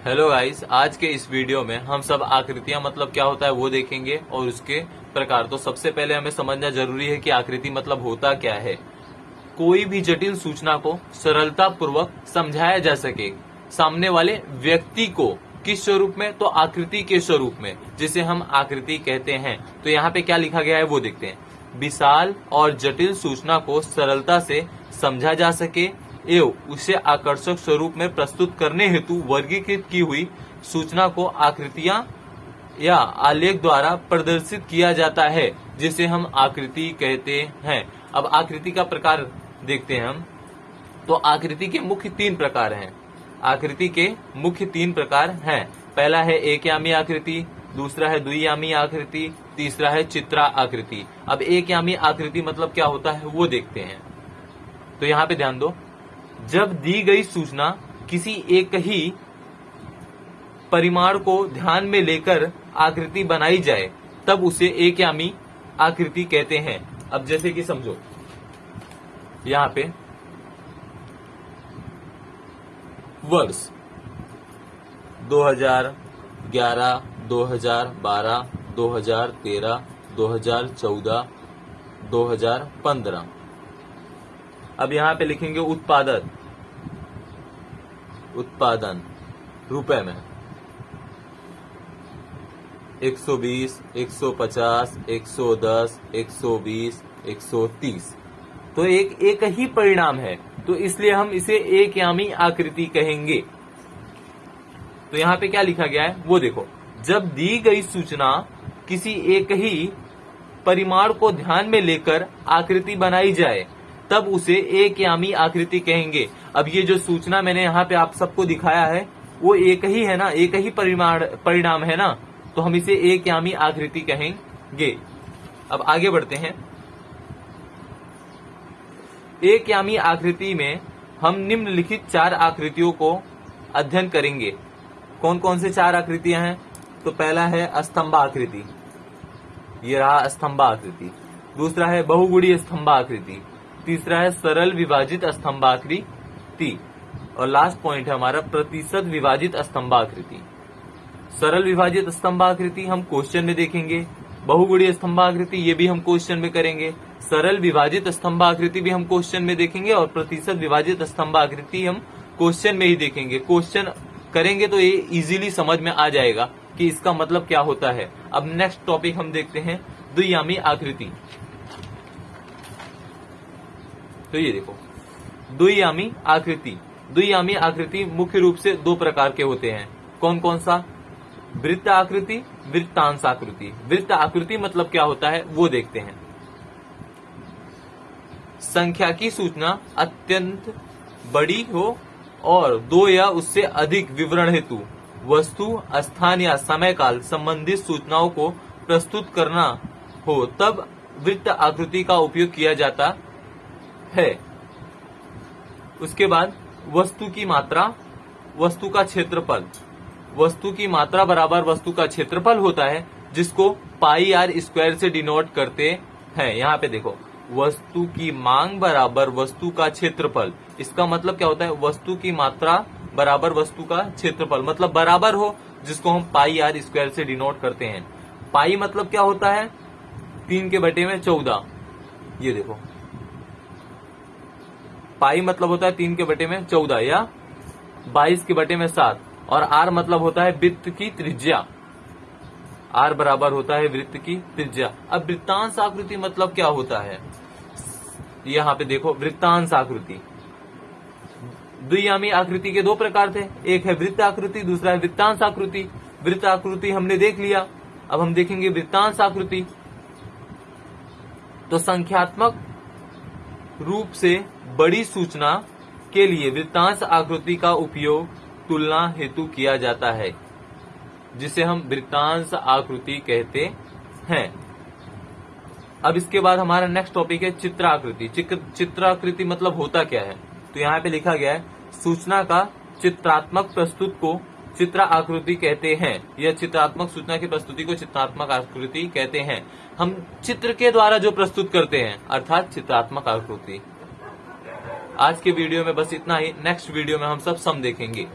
Hello guys, आज के इस वीडियो में हम सब आकृतियां मतलब क्या होता है वो देखेंगे और उसके प्रकार। तो सबसे पहले हमें समझना जरूरी है कि आकृति मतलब होता क्या है। कोई भी जटिल सूचना को सरलता पूर्वक समझाया जा सके सामने वाले व्यक्ति को किस स्वरूप में, तो आकृति के स्वरूप में, जिसे हम आकृति कहते हैं। तो यहाँ पे क्या लिखा गया है वो देखते हैं। विशाल और जटिल सूचना को सरलता से समझा जा सके एवं उसे आकर्षक स्वरूप में प्रस्तुत करने हेतु वर्गीकृत की हुई सूचना को आकृतियां या आलेख द्वारा प्रदर्शित किया जाता है, जिसे हम आकृति कहते हैं। अब आकृति का प्रकार देखते हैं हम। तो आकृति के मुख्य तीन प्रकार हैं। आकृति के मुख्य तीन प्रकार हैं। पहला है एकयामी आकृति, दूसरा है द्वियामी आकृति, तीसरा है चित्रा आकृति। अब एकयामी आकृति मतलब क्या होता है वो देखते हैं। तो यहाँ पे ध्यान दो, जब दी गई सूचना किसी एक ही परिमाण को ध्यान में लेकर आकृति बनाई जाए तब उसे एकयामी आकृति कहते हैं। अब जैसे कि समझो, यहाँ पे वर्ष 2011, 2012, 2013, 2014, 2015। अब यहाँ पे लिखेंगे उत्पादन रुपए में 120, 150, 110, 120, 130। तो एक ही परिणाम है, तो इसलिए हम इसे एकयामी आकृति कहेंगे। तो यहाँ पे क्या लिखा गया है वो देखो। जब दी गई सूचना किसी एक ही परिमाण को ध्यान में लेकर आकृति बनाई जाए तब उसे एकयामी आकृति कहेंगे। अब ये जो सूचना मैंने यहाँ पे आप सबको दिखाया है वो एक ही है ना, एक ही परिणाम है ना, तो हम इसे एकयामी आकृति कहेंगे। अब आगे बढ़ते हैं। एकयामी आकृति में हम निम्नलिखित चार आकृतियों को अध्ययन करेंगे। कौन कौन से चार आकृतियां हैं? तो पहला है स्तंभाकृति, ये रहा स्तंभाकृति। दूसरा है बहुगुणीय स्तंभाकृति। तीसरा है सरल विभाजित स्तंभाकृति। और लास्ट पॉइंट है हमारा प्रतिशत विभाजित स्तंभाकृति। सरल विभाजित स्तंभाकृति हम क्वेश्चन में देखेंगे, बहुगुणीय स्तंभाकृति ये भी हम क्वेश्चन में करेंगे, सरल विभाजित स्तंभाकृति भी हम क्वेश्चन में देखेंगे और प्रतिशत विभाजित स्तंभाकृति हम क्वेश्चन में ही देखेंगे। क्वेश्चन करेंगे तो ये इजीली समझ में आ जाएगा कि इसका मतलब क्या होता है। अब नेक्स्ट टॉपिक हम देखते हैं द्वियामी आकृति। तो ये देखो द्वियामी आकृति। द्वियामी आकृति मुख्य रूप से दो प्रकार के होते हैं। कौन कौन सा? वृत्त आकृति, वृत्तांश आकृति। वृत्त आकृति मतलब क्या होता है वो देखते हैं। संख्या की सूचना अत्यंत बड़ी हो और दो या उससे अधिक विवरण हेतु वस्तु, स्थान या समय काल संबंधित सूचनाओं को प्रस्तुत करना हो तब वृत्त आकृति का उपयोग किया जाता है। उसके बाद वस्तु की मात्रा, वस्तु का क्षेत्रफल। वस्तु की मात्रा बराबर वस्तु का क्षेत्रफल होता है, जिसको पाई आर स्क्वायर से डिनोट करते हैं। यहाँ पे देखो, वस्तु की मांग बराबर वस्तु का क्षेत्रफल। इसका मतलब क्या होता है? वस्तु की मात्रा बराबर वस्तु का क्षेत्रफल, मतलब बराबर हो, जिसको हम पाई आर स्क्वायर से डिनोट करते हैं। पाई मतलब क्या होता है? 3/14। ये देखो, पाई मतलब होता है 3/14 या 22/7। और आर मतलब होता है वृत्त की त्रिज्या। आर बराबर होता है वृत्त की त्रिज्या। अब वृत्तांश आकृति मतलब क्या होता है? यहाँ पे देखो, वृत्तांश आकृति। द्वियामी आकृति के दो प्रकार थे, एक है वृत्त आकृति, दूसरा है वृत्तांश आकृति। वृत्त आकृति हमने देख लिया, अब हम देखेंगे वृत्तांश आकृति। तो संख्यात्मक रूप से बड़ी सूचना के लिए वृत्तांश आकृति का उपयोग तुलना हेतु किया जाता है, जिसे हम वृत्तांश आकृति कहते हैं। अब इसके बाद हमारा नेक्स्ट टॉपिक है चित्राकृति। चित्राकृति मतलब होता क्या है? तो यहाँ पे लिखा गया है, सूचना का चित्रात्मक प्रस्तुत को चित्र आकृति कहते हैं। यह चित्रात्मक सूचना की प्रस्तुति को चित्रात्मक आकृति कहते हैं। हम चित्र के द्वारा जो प्रस्तुत करते हैं, अर्थात चित्रात्मक आकृति। आज के वीडियो में बस इतना ही। नेक्स्ट वीडियो में हम सब सम देखेंगे।